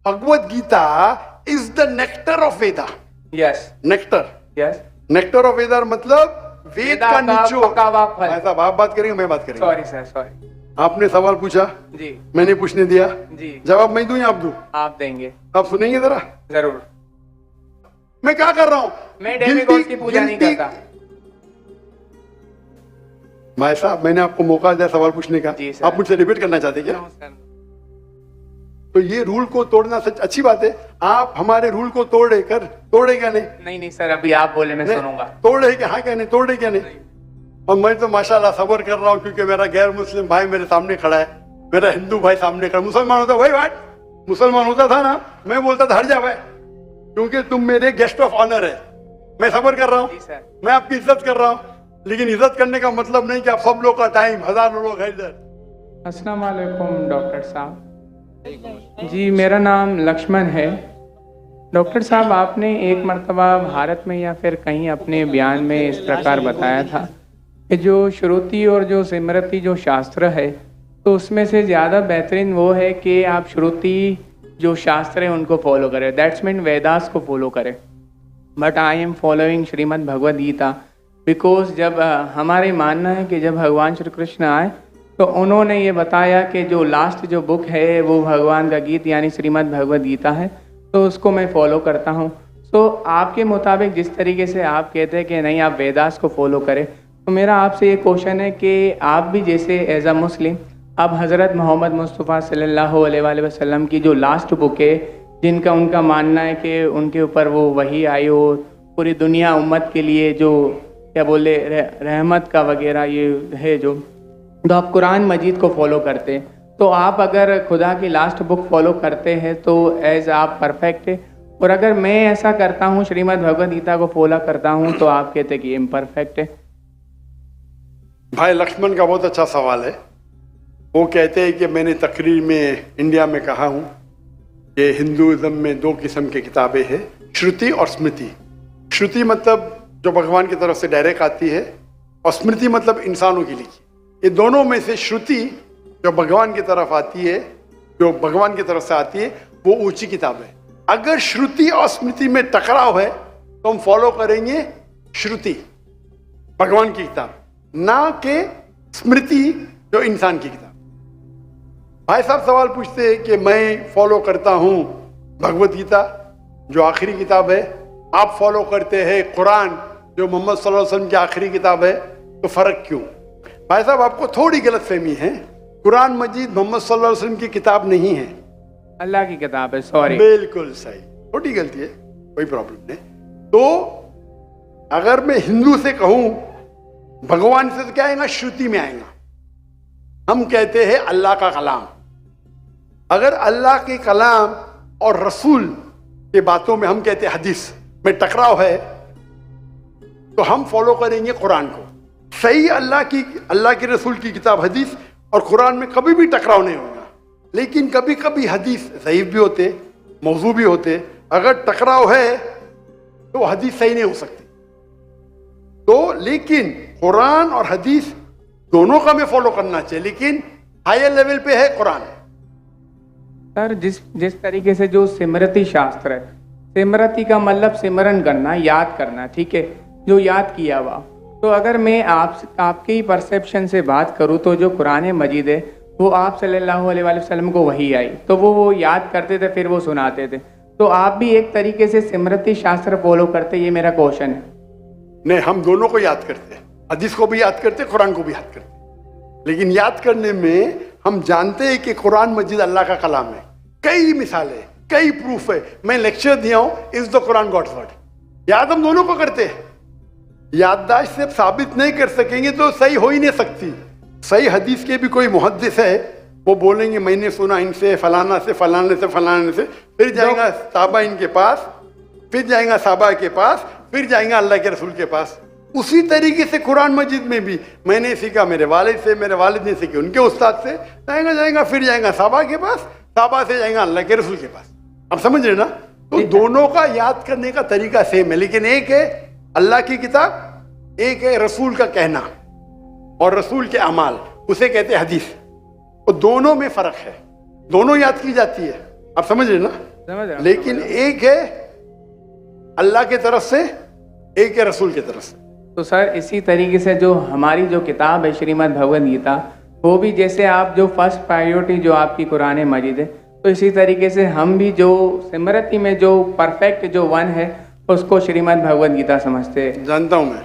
Bhagavad Gita is the nectar of Veda. Yes nectar, yes, nectar of Veda मतलब वेद का निचोड़। पका हुआ फल। ऐसा आप बात करेंगे, मैं बात करेंगे। Sorry sir, sorry. आपने सवाल पूछा, जी मैंने पूछने दिया, जी, जवाब मैं दूं या आप दूं? आप देंगे। आप सुनेंगे जरा जरूर। मैं क्या कर रहा हूं? मैं डेमिगॉड की पूजा नहीं करता। भाई साहब, मैंने आपको मौका दिया सवाल पूछने का, जी सर। आप मुझसे रिपीट करना चाहते क्या? नमस्कार। तो ये रूल को तोड़ना सच अच्छी बात है। आप हमारे रूल को तोड़े क्या नहीं? नहीं नहीं सर, अभी आप बोले मैं सुनूंगा। तोड़े क्या? हाँ क्या नहीं? तोड़े क्या नहीं? और मैं तो माशाल्लाह सब्र कर रहा हूँ, क्योंकि मेरा गैर मुस्लिम भाई मेरे सामने खड़ा है, मेरा हिंदू भाई सामने खड़ा। मुसलमान होता भाई भाई मुसलमान होता था ना, मैं बोलता था हट जा भाई, क्योंकि तुम मेरे गेस्ट ऑफ ऑनर है। मैं सब्र कर रहा जी हूँ, सर। मैं आपकी इज्जत कर रहा हूँ, लेकिन इज्जत करने का मतलब नहीं कि आप सब लोग का टाइम, हजारों लोग है इधर। अस्सलाम वालेकुम डॉक्टर साहब। जी मेरा नाम लक्ष्मण है। डॉक्टर साहब, आपने एक मर्तबा भारत में या फिर कहीं अपने बयान में इस प्रकार बताया था कि जो श्रुति और जो स्मृति जो शास्त्र है, तो उसमें से ज़्यादा बेहतरीन वो है कि आप श्रुति जो शास्त्र है उनको फॉलो करें, दैट्स मीन वेदास को फॉलो करें। But I am following Shrimad Bhagavad Gita because जब हमारे मानना है कि जब भगवान श्री कृष्ण आए तो उन्होंने ये बताया कि जो लास्ट जो बुक है वो भगवान का गीत यानी श्रीमद् भगवद गीता है, तो उसको मैं फॉलो करता हूँ। तो आपके मुताबिक जिस तरीके से आप कहते हैं कि नहीं आप वेदास को फॉलो करें, तो मेरा आपसे ये क्वेश्चन है कि आप भी जैसे एज अ मुस्लिम अब हज़रत मोहम्मद मुस्तफ़ा सल्लल्लाहु अलैहि वसल्लम की जो लास्ट बुक है, जिनका उनका मानना है कि उनके ऊपर वो वही आई हो, पूरी दुनिया उम्मत के लिए जो क्या बोले रहमत का वगैरह ये है जो, तो आप कुरान मजीद को फॉलो करते हैं। तो आप अगर खुदा की लास्ट बुक फॉलो करते हैं तो एज आप परफेक्ट है, और अगर मैं ऐसा करता हूँ श्रीमद् भगवद गीता को फॉलो करता हूँ तो आप कहते हैं कि इम्परफेक्ट है। भाई लक्ष्मण का बहुत अच्छा सवाल है। वो कहते हैं कि मैंने तकरीर में इंडिया में कहा हूँ कि हिंदुइज्म में दो किस्म की किताबें हैं, श्रुति और स्मृति। श्रुति मतलब जो भगवान की तरफ से डायरेक्ट आती है, और स्मृति मतलब इंसानों की लिखी। ये दोनों में से श्रुति जो भगवान की तरफ आती है, जो भगवान की तरफ से आती है, वो ऊंची किताब है। अगर श्रुति और स्मृति में टकराव है तो हम फॉलो करेंगे श्रुति, भगवान की किताब, ना कि स्मृति जो इंसान की किताब। भाई साहब सवाल पूछते हैं कि मैं फॉलो करता हूं भगवत गीता जो आखिरी किताब है, आप फॉलो करते हैं कुरान जो मोहम्मद सल्लल्लाहु अलैहि वसल्लम की आखिरी किताब है, तो फर्क क्यों? भाई साहब आपको थोड़ी गलत फहमी है। कुरान मजीद मोहम्मद सल्लल्लाहु अलैहि वसल्लम की किताब नहीं है, अल्लाह की किताब है। सॉरी, बिल्कुल सही, छोटी गलती है, कोई प्रॉब्लम नहीं। तो अगर मैं हिंदू से कहूं भगवान से, तो क्या आएगा? श्रुति में आएगा। हम कहते हैं अल्लाह का कलाम। अगर अल्लाह के कलाम और रसूल के बातों में हम कहते हैं हदीस में टकराव है, तो हम फॉलो करेंगे कुरान को। सही अल्लाह के रसूल की किताब हदीस और कुरान में कभी भी टकराव नहीं होगा, लेकिन कभी कभी हदीस ज़ईफ भी होते, मौजू भी होते। अगर टकराव है तो हदीस सही नहीं हो सकती। तो लेकिन कुरान और हदीस दोनों का हमें फॉलो करना चाहिए, लेकिन हायर लेवल पे है कुरान। सर जिस तरीके से जो स्मृति शास्त्र है, स्मृति का मतलब सिमरन करना, याद करना, ठीक है, जो याद किया हुआ। तो अगर मैं आपके ही परसेप्शन से बात करूँ तो जो कुरान मजीद है वो आप सल्लल्लाहु अलैहि वसल्लम को वही आई, तो वो याद करते थे, फिर वो सुनाते थे। तो आप भी एक तरीके से स्मृति शास्त्र फॉलो करते, ये मेरा क्वेश्चन है। नहीं, हम दोनों को याद करते हैं, हदीस को भी याद करते, कुरान को भी याद करते। लेकिन याद करने में हम जानते हैं कि कुरान मजीद अल्लाह का कलाम है। कई मिसालें, कई प्रूफ है। मैं लेक्चर दिया हूं, is the Quran God's word. याद हम दोनों को करते हैं। याददाश्त से साबित नहीं कर सकेंगे तो सही हो ही नहीं सकती। सही हदीस के भी कोई मुहद्दिस है, वो बोलेंगे मैंने सुना इनसे, फलाना से, फलाने से, फलाने से, फिर जाएगा साहबा इनके पास, फिर जाएगा साहबा के पास, फिर जाएगा अल्लाह के रसूल के पास। उसी तरीके से कुरान मजीद में भी मैंने सीखा मेरे वालिद से, मेरे वालिद ने सीखी उनके उस्ताद से, जाएगा फिर जाएगा साहबा के पास, साहबा से जाएगा अल्लाह के रसूल के पास। आप समझ रहे ना? तो दोनों का याद करने का तरीका सेम है, लेकिन एक है अल्लाह की किताब, एक है रसूल का कहना और रसूल के अमाल, उसे कहते हैं हदीस। और दोनों में फर्क है। दोनों याद की जाती है। आप समझ रहे ना? समझ रहा हूँ, लेकिन एक है अल्लाह की तरफ से, एक है रसूल की तरफ से। तो सर इसी तरीके से जो हमारी जो किताब है श्रीमद् भगवद गीता, वो भी जैसे आप जो फर्स्ट प्रायोरिटी जो आपकी कुरान मजीद है, तो इसी तरीके से हम भी जो स्मृति में जो परफेक्ट जो वन है उसको श्रीमद् भगवद गीता समझते हैं। जानता हूं मैं,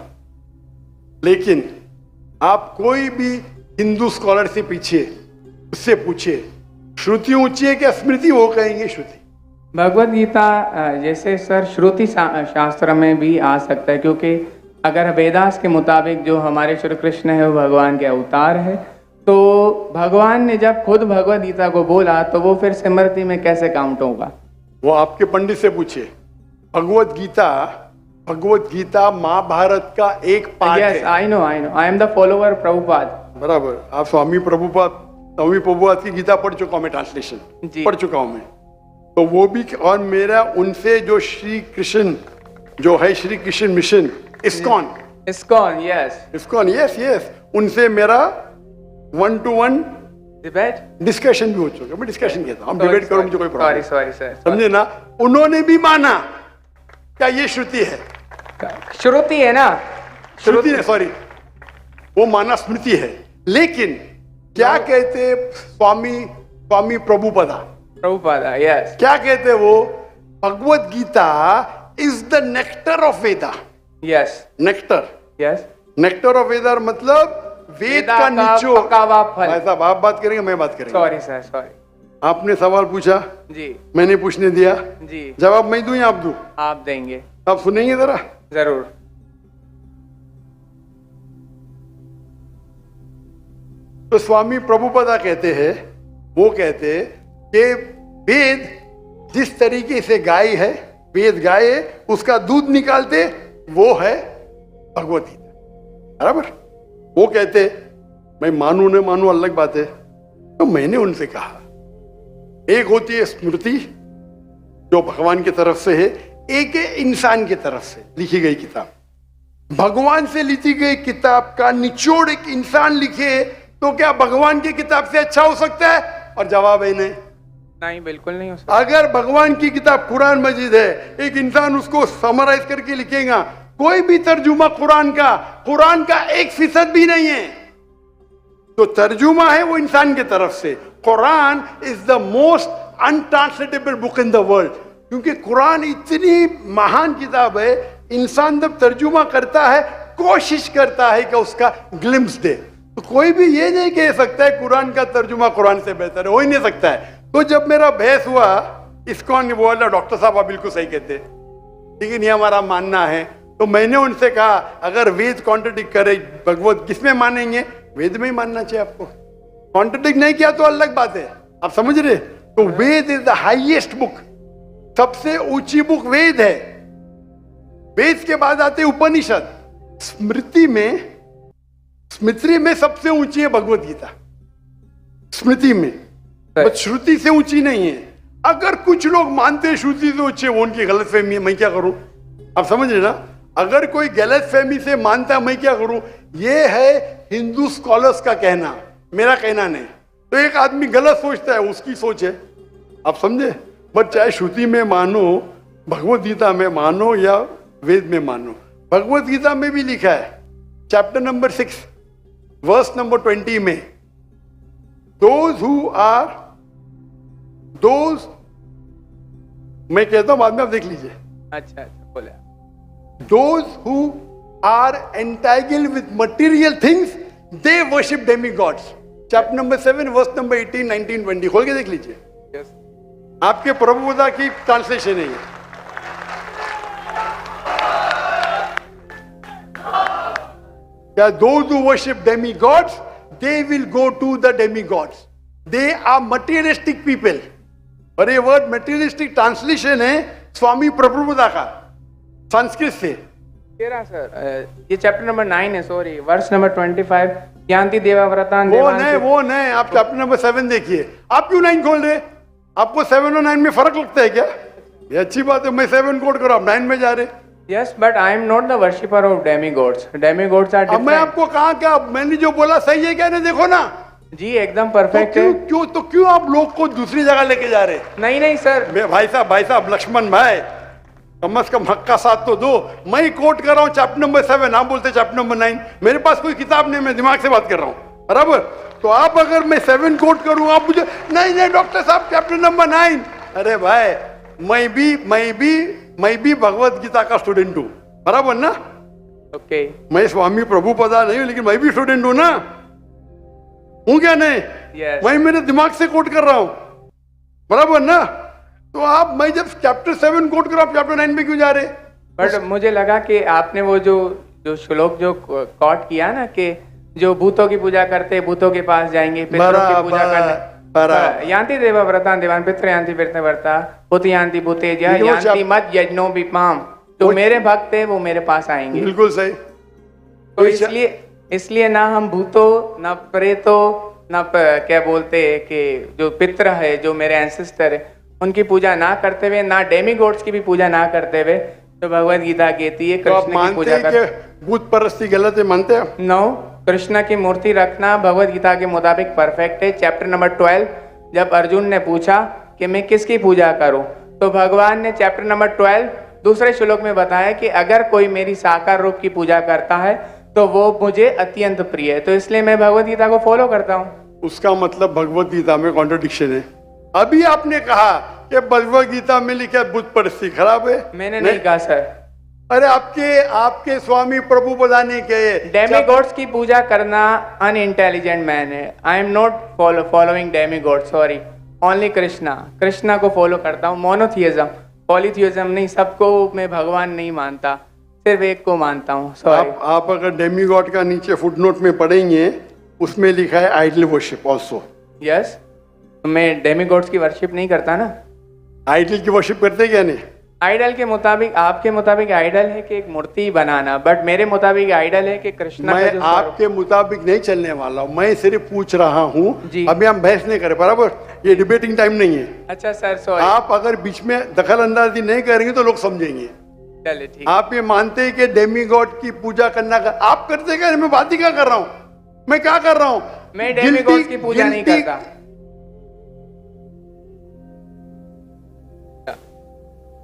लेकिन आप कोई भी हिंदू स्कॉलर से पीछे उससे पूछिए श्रुति ऊंची है क्या स्मृति, वो कहेंगे श्रुति। भगवद गीता जैसे सर श्रुति शास्त्र में भी आ सकता है, क्योंकि अगर वेदास के मुताबिक जो हमारे श्री कृष्ण है वो भगवान के अवतार है, तो भगवान ने जब खुद भगवद गीता को बोला तो वो फिर स्मृति में कैसे काउंट होगा? वो आपके पंडित से पूछिए। भगवद गीता महाभारत का एक पार्ट है। Yes, I know, I am the follower Prabhupada. बराबर, आप स्वामी प्रभुपाद की गीता पढ़ चुका हूं मैं, ट्रांसलेशन पढ़ चुका हूं मैं। तो वो भी, और मेरा उनसे जो श्री कृष्ण जो है, Shri Krishna mission ISKCON, yes, उनसे मेरा 1-to-1 डिस्कशन भी हो चुका। मैं डिस्कशन कहता हूँ, हम डिबेट करो, मुझे कोई प्रॉब्लम। सॉरी सर, समझे ना? उन्होंने भी माना क्या ये श्रुति है, श्रुति है ना, श्रुति है, सॉरी, वो माना स्मृति है। लेकिन क्या कहते स्वामी प्रभुपादा, यस, क्या कहते वो? Bhagavad Gita is the nectar of Veda. Yes, nectar, yes, nectar of Veda मतलब वेद का निचोड़। साहब आप बात करेंगे, मैं बात करेंगे। Sorry sir, sorry. आपने सवाल पूछा जी, मैंने पूछने दिया जी, जवाब मैं दूं या आप दूं? आप देंगे। आप सुनेंगे जरा? जरूर। तो स्वामी प्रभुपादा कहते हैं, वो कहते कि वेद जिस तरीके से गाय है, वेद गाय है, उसका दूध निकालते वो है भगवद गीता। बराबर? वो कहते, मैं मानू न मानू अलग बात है। तो मैंने उनसे कहा, एक होती है स्मृति जो भगवान की तरफ से है, एक है इंसान की तरफ से लिखी गई किताब। भगवान से लिखी गई किताब का निचोड़ एक इंसान लिखे तो क्या भगवान की किताब से अच्छा हो सकता है? और जवाब है नहीं, बिल्कुल नहीं हो सकता। अगर भगवान की किताब कुरान मजीद है, एक इंसान उसको समराइज करके लिखेगा, कोई भी तर्जुमा कुरान का 1% भी नहीं है। तो तर्जुमा है वो इंसान की तरफ से। Quran is the most untranslatable book in the world, क्योंकि कुरान इतनी महान किताब है, इंसान जब तर्जुमा करता है कोशिश करता है कि उसका ग्लिम्स दे। तो कोई भी ये नहीं कह सकता है कुरान का तर्जुमा कुरान से बेहतर है, हो ही नहीं सकता है। तो जब मेरा बहस हुआ, इस्कॉन ने बोला डॉक्टर साहब आप बिल्कुल सही कहते, लेकिन ये हमारा मानना है। तो मैंने उनसे कहा अगर वेद कॉन्ट्रडिक्ट करे भगवत किसमें मानेंगे? वेद में ही मानना चाहिए आपको। कॉन्ट्रडिक्ट नहीं किया तो अलग बात है, आप समझ रहे? तो वेद इज द हाईएस्ट बुक, सबसे ऊंची बुक वेद है। वेद के बाद आते उपनिषद। स्मृति में सबसे ऊंची है भगवत गीता, स्मृति में, बस श्रुति से ऊंची नहीं है। अगर कुछ लोग मानते हैं श्रुति से ऊंची है, वो उनकी गलतफहमी है, मैं क्या करूं? आप समझ रहे ना? अगर कोई गलतफहमी से मानता है, मैं क्या करूं? ये है हिंदू स्कॉलर्स का कहना, मेरा कहना नहीं। तो एक आदमी गलत सोचता है, उसकी सोच है, आप समझे? बट चाहे श्रुति में मानो, भगवत गीता में मानो या वेद में मानो, भगवत गीता में भी लिखा है चैप्टर नंबर 6 वर्स नंबर 20 में, मैं कहता हूं बाद में आप देख लीजिए। अच्छा बोले। Those who are entangled with material things, they worship demigods. Chapter number 7, verse number 18, 19, 20. खोल के देख लीजिए। Yes. आपके प्रभुपादा की ट्रांसलेशन है ये। क्या those who worship demigods, they will go to the demigods. They are materialistic people. और ये वर्ड materialistic ट्रांसलेशन है स्वामी प्रभुपादा का संस्कृत से। सर ये चैप्टर नंबर 9 है, सॉरी, वर्स नंबर 25, ज्ञानति देवाव्रतान। वो नहीं, आप चैप्टर नंबर 7 देखिए। आप क्यों 9 खोल रहे? आपको 7 और 9 में फर्क लगता है क्या? ये अच्छी बात है, मैं 7 कोट करो, आप 9 में जा रहे। Yes, but I am not the worshipper of demigods. Demigods are different. मैं आपको कहा क्या? मैंने जो बोला सही है क्या? नहीं, देखो ना, जी एकदम तो परफेक्ट है। क्यों आप लोग को दूसरी जगह लेके जा रहे? नहीं नहीं सर, भाई साहब लक्ष्मण भाई, कम से कम हक का साथ तो दो। मैं ही कोट कर रहा हूँ चैप्टर नंबर 7, आप बोलते चैप्टर नंबर 9। मेरे पास कोई किताब नहीं, मैं दिमाग से बात कर रहा हूँ, बराबर? तो आप अगर मैं 7 कोट करूँ, आप मुझे नहीं डॉक्टर साहब चैप्टर नंबर 9। अरे भाई, मैं भी भगवत गीता का स्टूडेंट हूँ, बराबर ना? ओके। मैं स्वामी प्रभुपदा नहीं हूँ, लेकिन मैं भी स्टूडेंट हूँ ना, हूँ क्या नहीं? Yes. मैं मेरे दिमाग से कोट कर रहा हूँ, बराबर ना? तो मैं जब चैप्टर 7 कोट कर रहा हूँ, चैप्टर 9 में क्यों जा रहे? बट मुझे लगा कि आपने वो जो श्लोक जो कोट किया ना, कि जो भूतों की पूजा करते भूतों के पास जाएंगे, पितरों की पूजा करने, यान्ति देवा व्रता देवान पितृ यान्ति पितृ व्रता भूत यान्ति भूतेज्य यान्ति मत यज्ञो विपाम। जो मेरे भक्त है वो मेरे पास आएंगे। बिल्कुल सही। तो इसलिए ना हम भूतों, ना प्रेतों, ना क्या बोलते हैं कि जो पितृ है, जो मेरे एंसेस्टर है, उनकी पूजा ना करते हुए, ना डेमीगॉड्स की भी पूजा ना करते हुए, तो भगवत गीता कहती है तो कृष्ण की पूजा कर। भूत परस्ती गलत है, मानते हैं? नो, कृष्ण की मूर्ति रखना भगवत गीता के मुताबिक परफेक्ट है। चैप्टर नंबर 12, जब अर्जुन ने पूछा कि मैं किसकी पूजा करूं, तो भगवान ने चैप्टर नंबर 12 दूसरे श्लोक में बताया कि अगर कोई मेरी साकार रूप की पूजा करता है तो वो मुझे अत्यंत प्रिय है। तो इसलिए मैं भगवत गीता को फॉलो करता हूँ। उसका मतलब भगवत गीता में कॉन्ट्रडिक्शन है। अभी आपने कहा कि भगवत गीता में लिखा भूत परस्ती खराब है। मैंने नहीं कहा सर। अरे आपके स्वामी प्रभुपदा ने कहे डेमीगॉड्स की पूजा करना अनइंटेलिजेंट मैन है। आई am not following demigod, sorry, only Krishna को फॉलो करता हूँ। मोनोथियज्म, पॉलीथियज्म नहीं, सबको मैं भगवान नहीं मानता, सिर्फ एक को मानता हूँ। सॉरी। आप अगर डेमीगॉड का नीचे फुटनोट में पढ़ेंगे, उसमें लिखा है आइडल वर्शिप ऑल्सो। यस, मैं डेमीगॉड्स की वर्शिप नहीं करता ना। आइडल की वर्शिप करते क्या नहीं? आइडल के मुताबिक, आपके मुताबिक आइडल है कि एक मूर्ति बनाना, बट मेरे मुताबिक आइडल है कि कृष्णा। मैं आपके मुताबिक नहीं चलने वाला हूँ, मैं सिर्फ पूछ रहा हूँ। अभी हम बहस नहीं करें, बराबर? ये डिबेटिंग टाइम नहीं है। अच्छा सर, सॉरी। आप अगर बीच में दखल अंदाजी नहीं करेंगे तो लोग समझेंगे। चलिए ठीक। आप ये मानते हैं कि डेमीगॉड की पूजा करना आप करते क्या? मैं बात ही क्या कर रहा हूँ? मैं क्या कर रहा हूँ? मैं डेमीगॉड की पूजा नहीं करता।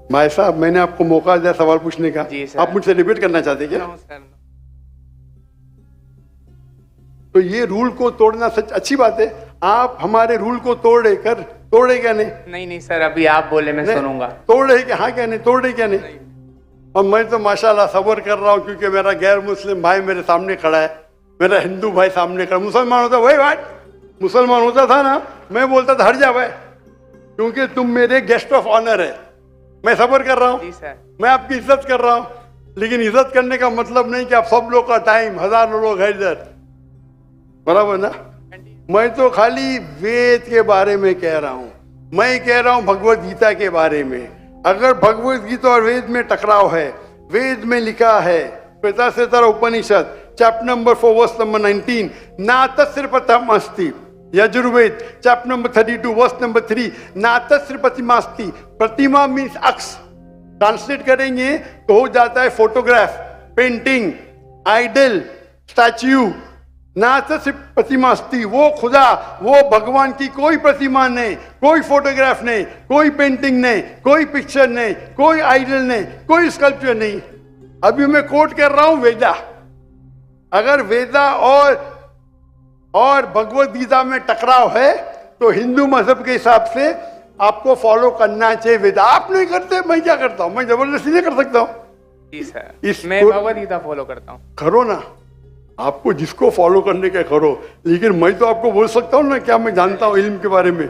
भाई साहब, मैंने आपको मौका दिया सवाल पूछने का, आप मुझसे डिबेट करना चाहते क्या? तो ये रूल को तोड़ना सच अच्छी बात है। आप हमारे रूल को तोड़े क्या नहीं? नहीं सर, अभी आप बोले मैं सुनूंगा। तोड़ रहे क्या? हाँ क्या नहीं? तोड़ रहे क्या नहीं? और मैं तो माशाल्लाह सब्र कर रहा हूँ, क्योंकि मेरा गैर मुस्लिम भाई मेरे सामने खड़ा है, मेरा हिंदू भाई सामने खड़ा। मुसलमान होता वही भाई, मुसलमान होता था ना, मैं बोलता था हट जा भाई, क्योंकि तुम मेरे गेस्ट ऑफ ऑनर है। मैं सब्र कर रहा हूँ, मैं आपकी इज्जत कर रहा हूँ, लेकिन इज्जत करने का मतलब नहीं कि आप सब लोग का टाइम, हजारों लोग है इधर, बराबर ना? मैं तो खाली वेद के बारे में कह रहा हूँ, मैं कह रहा हूँ भगवत गीता के बारे में। अगर भगवत गीता और वेद में टकराव है, वेद में लिखा है Shvetashvatara Upanishad chapter number 4 verse number 19, ना तस्य प्रतिमास्ति। Yajurveda chapter number 32 verse number 3, ना तस्य प्रतिमास्ति। प्रतिमा मीन्स अक्स, ट्रांसलेट करेंगे तो हो जाता है फोटोग्राफ, पेंटिंग, आइडल, स्टैच्यू। ना तस्य प्रतिमास्ति, वो खुदा, वो भगवान की कोई प्रतिमा नहीं, कोई फोटोग्राफ नहीं, कोई पेंटिंग नहीं, कोई पिक्चर नहीं, कोई आइडल नहीं, कोई स्कल्पचर नहीं। अभी मैं कोट कर रहा हूं वेदा। अगर वेदा और भगवत गीता में टकराव है तो हिंदू मजहब के हिसाब से आपको फॉलो करना चाहिए वेदा। आप नहीं करते, मैं क्या करता हूं? मैं जबरदस्ती नहीं कर सकता हूं। मैं भगवत गीता फॉलो करता हूं। करो ना, आपको जिसको फॉलो करने का करो, लेकिन मैं तो आपको बोल सकता हूँ ना क्या मैं जानता हूँ इल्म के बारे में।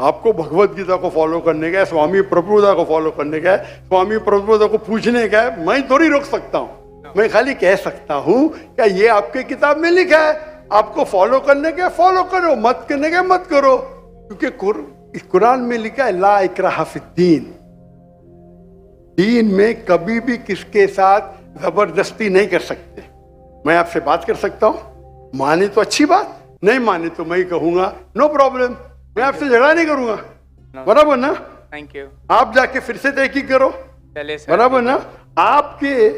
आपको भगवत गीता को फॉलो करने का है, स्वामी प्रभुपदा को फॉलो करने का है, स्वामी प्रभुपदा को पूछने का है। मैं थोड़ी रोक सकता हूँ, मैं खाली कह सकता हूँ क्या ये आपके किताब में लिखा है, आपको फॉलो करने का फॉलो करो, मत करने का मत करो, क्योंकि कुरान में लिखा है ला इकराहा फिद्दीन। दीन में कभी भी किसके साथ जबरदस्ती नहीं कर सकते। मैं आपसे बात कर सकता हूं, माने तो अच्छी बात, नहीं माने तो मैं कहूंगा नो प्रॉब्लम, मैं आपसे झगड़ा नहीं करूंगा, बराबर ना? Thank you. आप जाके फिर से तहकीक करो, चले सर, बराबर ना? आपके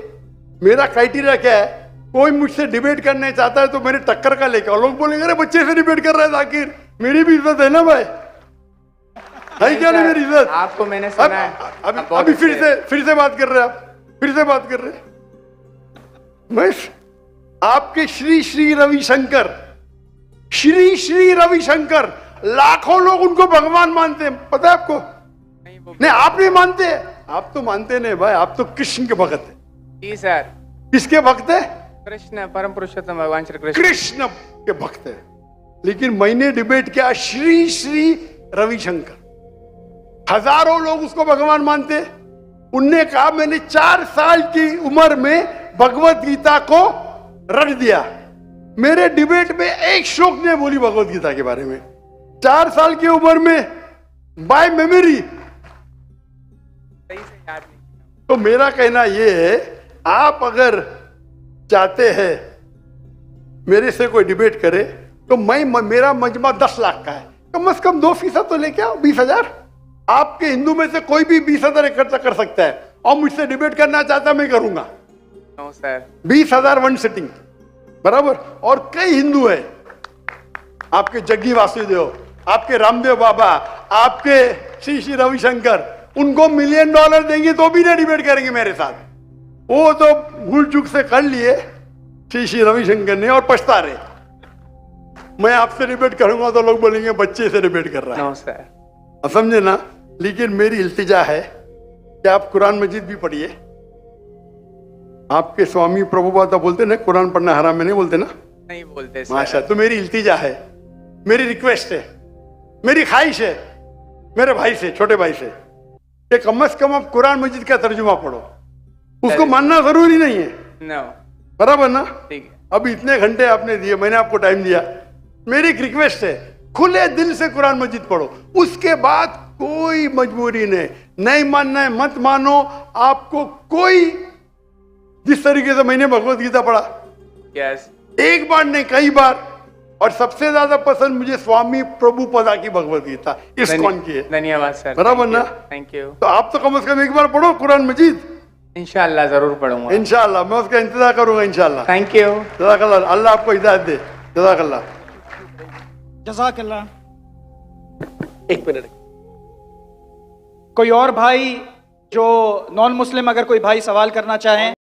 मेरा क्राइटेरिया क्या है? कोई मुझसे डिबेट करने चाहता है तो मेरे टक्कर का लेके, और लोग बोलेंगे अरे बच्चे से डिबेट कर रहा है जाकिर, मेरी भी इज्जत है ना भाई, है क्या नहीं मेरी इज्जत? आपको मैंने सुना है। अभी फिर से बात कर रहे हैं आप, फिर से बात कर रहे हैं। मैं आपके श्री श्री रविशंकर, श्री श्री रविशंकर, लाखों लोग उनको भगवान मानते हैं, पता है आपको? नहीं आप नहीं मानते, आप तो मानते नहीं भाई, आप तो कृष्ण के भक्त है। जी सर। किसके भक्त है? कृष्ण, परम पुरुषोत्तम भगवान श्री कृष्ण। कृष्ण के भक्त है। लेकिन मैंने डिबेट किया श्री श्री रविशंकर, हजारों लोग उसको भगवान मानते। उनने कहा मैंने 4 साल की उम्र में भगवत गीता को रट दिया। मेरे डिबेट में एक श्लोक ने बोली भगवत गीता के बारे में, 4 साल की उम्र में, बाय मेमोरी। सही से याद नहीं। तो मेरा कहना यह है, आप अगर चाहते हैं मेरे से कोई डिबेट करे तो मेरा मजमा 10 लाख का है, कम से कम 2% तो लेके आओ, 20,000। आपके हिंदू में से कोई भी 20,000 इकट्ठा कर सकता है और मुझसे डिबेट करना चाहता मैं करूंगा। No sir. 20,000 वन सिटिंग, बराबर। और कई हिंदू है, आपके जग्गी वासुदेव, आपके रामदेव बाबा, आपके श्री श्री रविशंकर, उनको $1 मिलियन देंगे तो भी नहीं डिबेट करेंगे मेरे साथ। वो तो भूल चूक से कर लिए श्री श्री रविशंकर ने और पछता रहे। मैं आपसे डिबेट करूंगा तो लोग बोलेंगे बच्चे से डिबेट कर रहा है। No sir. समझे ना? लेकिन मेरी इल्तिजा है कि आप कुरान मजीद भी पढ़िए। आपके स्वामी प्रभुपाद बोलते ना कुरान पढ़ना हराम है, नहीं बोलते ना? नहीं बोलते सर। माशा। तो मेरी इल्तिजा है, मेरी रिक्वेस्ट है, मेरी ख्वाहिश है मेरे भाई से, छोटे भाई से, कि कम से कम आप कुरान मजीद का तर्जुमा पढ़ो। उसको मानना जरूरी नहीं है, नो, बराबर ना? ठीक है। अब इतने घंटे आपने दिए, मैंने आपको टाइम दिया, मेरी एक रिक्वेस्ट है, खुले दिल से कुरान मजीद पढ़ो। उसके बाद कोई मजबूरी नहीं मानना है मत मानो। आपको कोई, जिस तरीके से मैंने भगवत गीता पढ़ा, यस, एक बार नहीं कई बार, और सबसे ज्यादा पसंद मुझे स्वामी प्रभुपदा की भगवत गीता, इस्कॉन की है। धन्यवाद सर। बराबर ना? Thank you. तो आप तो कम से कम एक बार पढ़ो कुरान मजीद। इंशाल्लाह जरूर पढ़ूंगा। इंशाल्लाह मैं उसका इंतजार करूंगा इंशाल्लाह। Thank you. जज़ाकल्लाह, अल्लाह आपको हिदायत दे। जज़ाकल्लाह। जज़ाकल्लाह। एक मिनट। कोई और भाई जो नॉन मुस्लिम, अगर कोई भाई सवाल करना चाहें